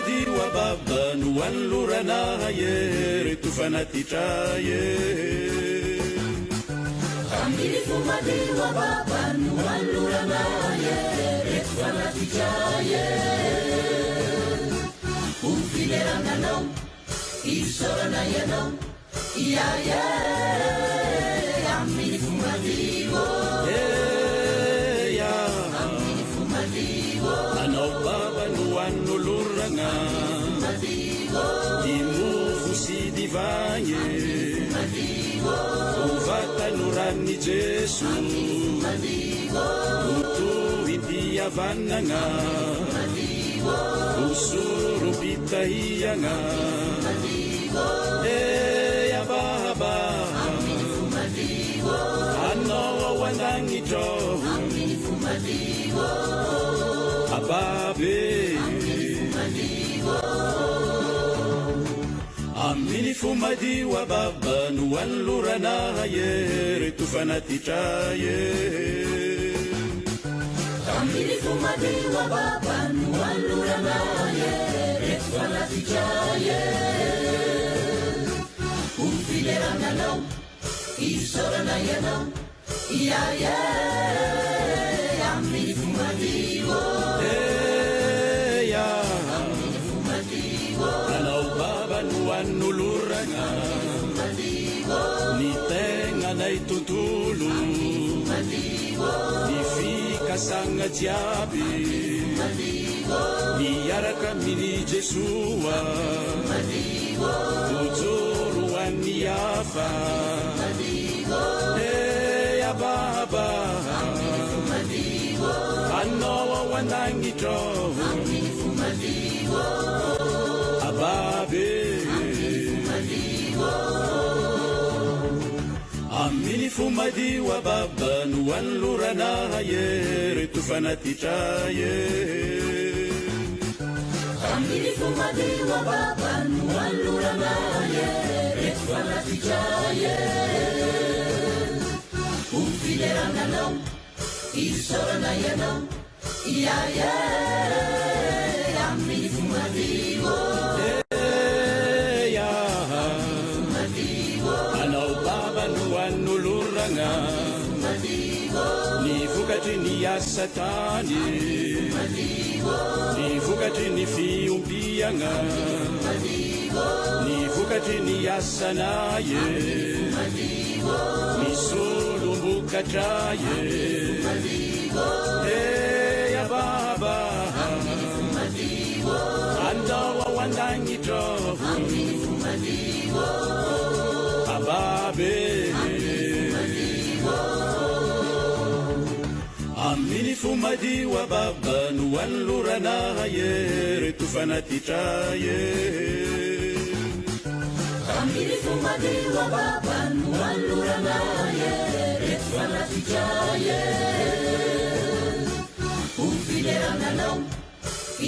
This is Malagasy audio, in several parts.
fomadiwa baba no anlorana ye reto fanatitra ye aminy fomadiwa baba no anlorana ye reto fanatitra ye ufilerananao isorana ianao iaye aminy fomadiwa aminy fomadiwa anao baba no anolorana dimofo sy divagny ovata no ranny jeso otohidiavanana osoro pitahiana ababa anao ao andagnitro ababe aminy fomadiwa baba no anlorana ye reto fanatitra ye aminy fomadiwa baba no anlorana ye reto fanatitra ye ufilerananao isorana ianao iaye aminy fomadiwa aminy fomadiwa anao baba no anolorana ny tegnanay tontolo ny fikasagna jiaby miaraka miny jesoa ojoro an'ny hafa ababa anao ao andagnitro ababe aminy fomadiwa baba no anlorana ye reto fanatitra ye aminy fomadiwa baba no anlorana ye reto fanatitra ye ufilerananao isorana ianao iaye aminy fomadiwa anao baba no anolorana ny vokatry ny asa tany ny vokatry ny fiompiana ny vokatry ny asanaye misolom-bokatra ye ababa andao ao andagnitro ababe aminy fomadiwa baba no anlorana ye reto fanatitra ye aminy fomadiwa baba no anlorana ye reto fanatitra ye ufilerananao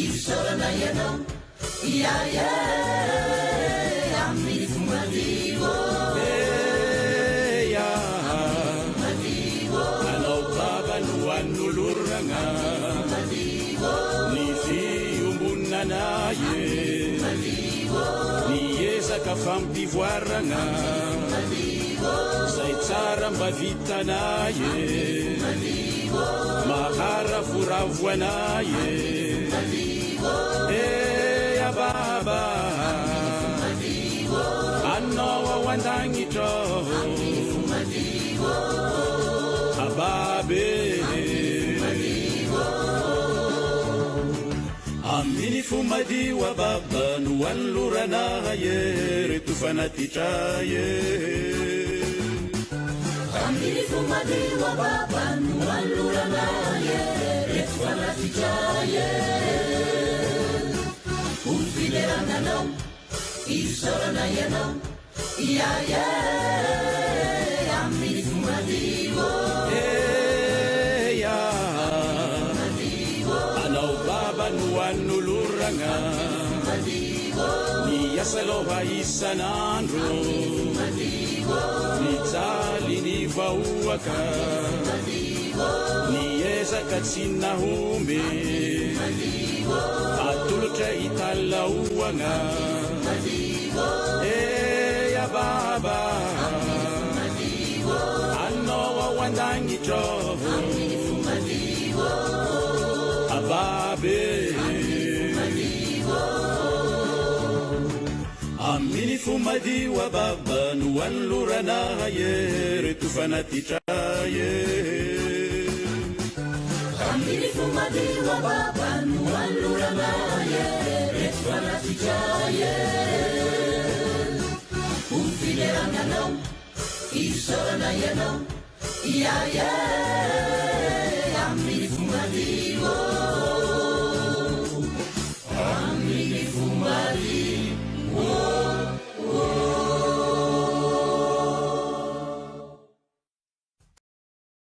isorana ianao iaye aminy fomadiwa anao baba no anolorana ny fiombonanaye niezaka fampivoarana zay tsara mba vitanaye mahara voravoanaye ababa anao ao andagnitro ababe aminy fomadiwa baba no anlorana ye reto fanatitra ye aminy fomadiwa baba no anlorana ye reto fanatitra ye ufilerananao isorana ianao iaye aminy fomadiwa anao baba no anolorana ny asaloha isanandro mijaly ny vahoaka niezaka miakatsy nahome atolotra hitalaoagna ababa anao ao andagnitra ababe aminy fomadio ababa no anolorana ye reto fanatitra ye aminy fomadio ababa no anolorana ye reto fanatitra ye filerananao isorana ianao iaie aminy fomadio